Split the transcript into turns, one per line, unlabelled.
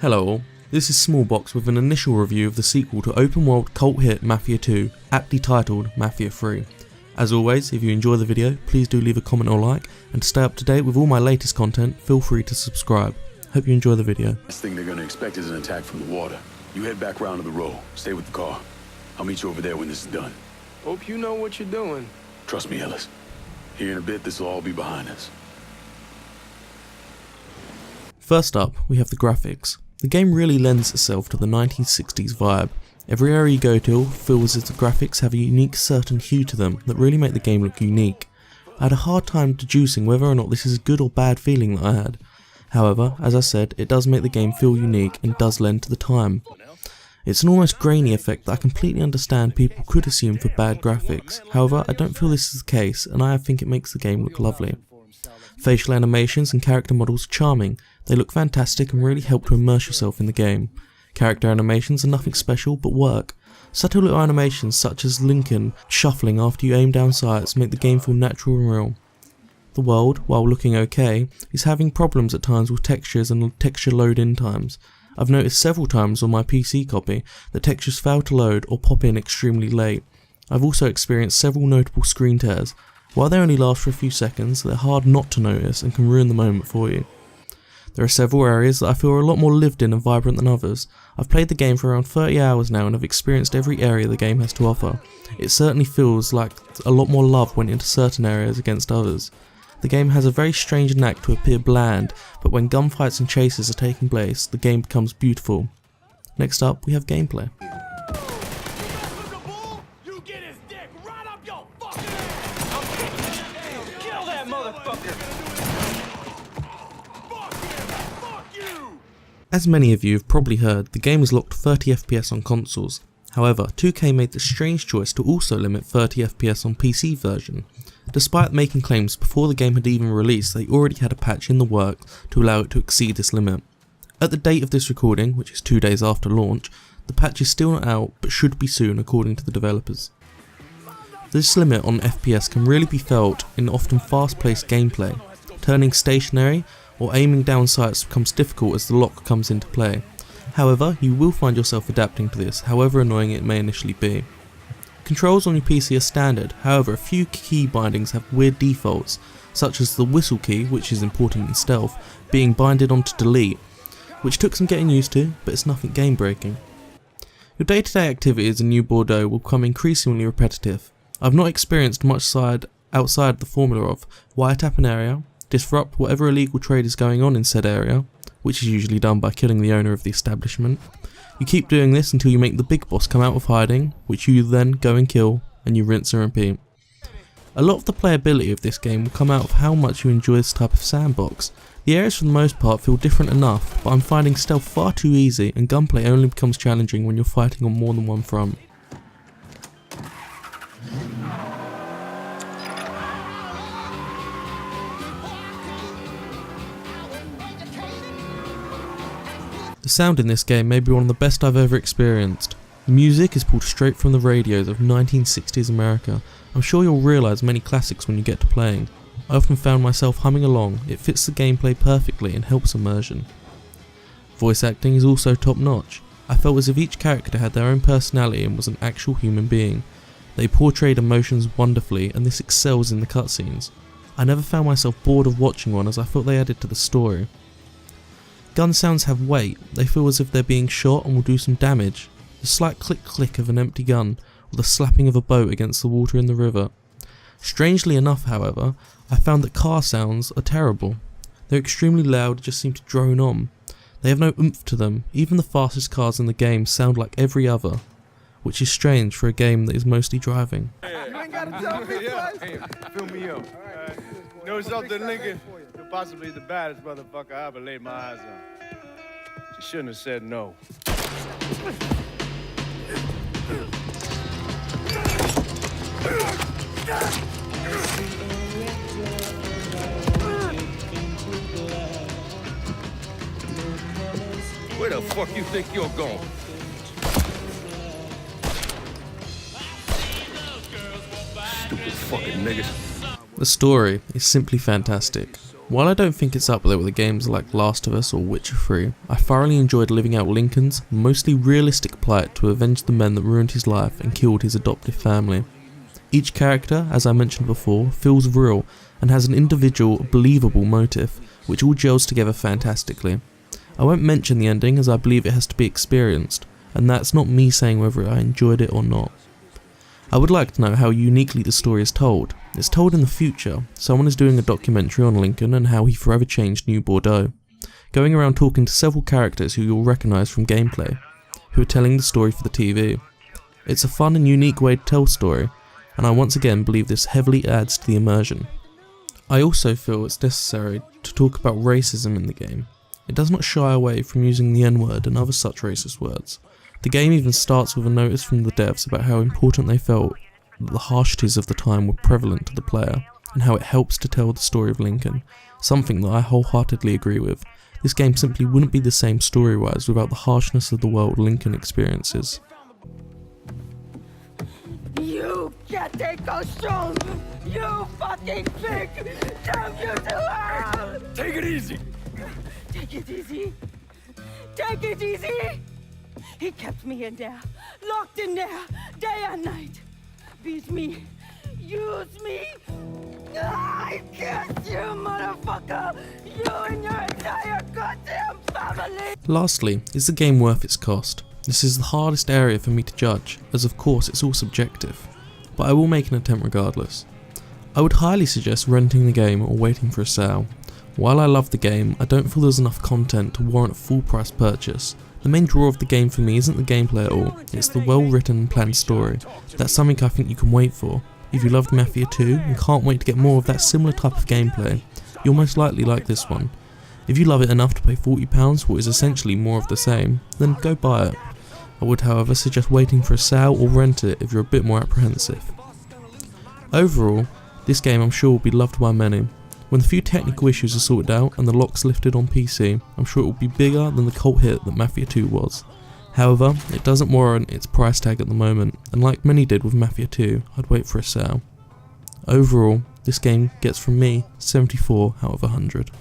Hello all, this is Smallbox with an initial review of the sequel to open world cult hit Mafia 2, aptly titled Mafia 3. As always, if you enjoy the video, please do leave a comment or like, and to stay up to date with all my latest content, feel free to subscribe. Hope you enjoy the video.
Last thing they're gonna expect is an attack from the water. You head back round to the row, stay with the car. I'll meet you over there when this is done.
Hope you know what you're doing.
Trust me, Ellis. Here in a bit, this will all be behind us.
First up, we have the graphics. The game really lends itself to the 1960s vibe. Every area you go to feels as if the graphics have a unique certain hue to them that really make the game look unique. I had a hard time deducing whether or not this is a good or bad feeling that I had. However, as I said, it does make the game feel unique and does lend to the time. It's an almost grainy effect that I completely understand people could assume for bad graphics. However, I don't feel this is the case, and I think it makes the game look lovely. Facial animations and character models are charming. They look fantastic and really help to immerse yourself in the game. Character animations are nothing special but work. Subtle little animations such as Lincoln shuffling after you aim down sights make the game feel natural and real. The world, while looking okay, is having problems at times with textures and texture load-in times. I've noticed several times on my PC copy that textures fail to load or pop in extremely late. I've also experienced several notable screen tears. While they only last for a few seconds, they're hard not to notice and can ruin the moment for you. There are several areas that I feel are a lot more lived in and vibrant than others. I've played the game for around 30 hours now and have experienced every area the game has to offer. It certainly feels like a lot more love went into certain areas against others. The game has a very strange knack to appear bland, but when gunfights and chases are taking place, the game becomes beautiful. Next up, we have gameplay. As many of you have probably heard, the game is locked 30 FPS on consoles. However, 2K made the strange choice to also limit 30 FPS on PC version. Despite making claims before the game had even released, they already had a patch in the works to allow it to exceed this limit. At the date of this recording, which is 2 days after launch, the patch is still not out but should be soon according to the developers. This limit on FPS can really be felt in often fast-paced gameplay. Turning stationary or aiming down sights becomes difficult as the lock comes into play. However, you will find yourself adapting to this, however annoying it may initially be. Controls on your PC are standard, however a few key bindings have weird defaults, such as the whistle key, which is important in stealth, being binded onto delete, which took some getting used to, but it's nothing game breaking. Your day-to-day activities in New Bordeaux will become increasingly repetitive. I've not experienced much outside the formula of wiretap an area, disrupt whatever illegal trade is going on in said area, which is usually done by killing the owner of the establishment. You keep doing this until you make the big boss come out of hiding, which you then go and kill, and you rinse and repeat. A lot of the playability of this game will come out of how much you enjoy this type of sandbox. The areas for the most part feel different enough, but I'm finding stealth far too easy and gunplay only becomes challenging when you're fighting on more than one front. The sound in this game may be one of the best I've ever experienced. The music is pulled straight from the radios of 1960s America. I'm sure you'll realise many classics when you get to playing. I often found myself humming along. It fits the gameplay perfectly and helps immersion. Voice acting is also top notch. I felt as if each character had their own personality and was an actual human being. They portrayed emotions wonderfully and this excels in the cutscenes. I never found myself bored of watching one as I felt they added to the story. Gun sounds have weight, they feel as if they're being shot and will do some damage. The slight click of an empty gun, or the slapping of a boat against the water in the river. Strangely enough, however, I found that car sounds are terrible. They're extremely loud and just seem to drone on. They have no oomph to them, even the fastest cars in the game sound like every other, which is strange for a game that is mostly driving.
You ain't gotta tell me twice. Hey, fill me up. You know something, Lincoln? You're possibly the baddest motherfucker I ever laid my eyes on. She shouldn't have said no. Where the fuck you think you're going? Stupid fucking niggas.
The story is simply fantastic. While I don't think it's up there with games like Last of Us or Witcher 3, I thoroughly enjoyed living out Lincoln's mostly realistic plight to avenge the men that ruined his life and killed his adoptive family. Each character, as I mentioned before, feels real and has an individual, believable motive, which all gels together fantastically. I won't mention the ending as I believe it has to be experienced, and that's not me saying whether I enjoyed it or not. I would like to know how uniquely the story is told. It's told in the future. Someone is doing a documentary on Lincoln and how he forever changed New Bordeaux, going around talking to several characters who you'll recognise from gameplay, who are telling the story for the TV. It's a fun and unique way to tell a story, and I once again believe this heavily adds to the immersion. I also feel it's necessary to talk about racism in the game. It does not shy away from using the N-word and other such racist words. The game even starts with a notice from the devs about how important they felt that the harshities of the time were prevalent to the player, and how it helps to tell the story of Lincoln, something that I wholeheartedly agree with. This game simply wouldn't be the same story-wise without the harshness of the world Lincoln experiences.
You can't take those strolls! You fucking pig! Damn you to hell!
Take it easy!
Take it easy! Take it easy! He kept me in there, locked in there, day and night. Beat me, use me. I curse you, motherfucker! You and your entire goddamn family!
Lastly, is the game worth its cost? This is the hardest area for me to judge, as of course it's all subjective, but I will make an attempt regardless. I would highly suggest renting the game or waiting for a sale. While I love the game, I don't feel there's enough content to warrant a full price purchase. The main draw of the game for me isn't the gameplay at all, it's the well written and planned story. That's something I think you can wait for. If you loved Mafia 2 and can't wait to get more of that similar type of gameplay, you'll most likely like this one. If you love it enough to pay £40 for what is essentially more of the same, then go buy it. I would however suggest waiting for a sale or rent it if you're a bit more apprehensive. Overall, this game I'm sure will be loved by many. When the few technical issues are sorted out and the locks lifted on PC, I'm sure it will be bigger than the cult hit that Mafia 2 was. However, it doesn't warrant its price tag at the moment, and like many did with Mafia 2, I'd wait for a sale. Overall, this game gets from me 74 out of 100.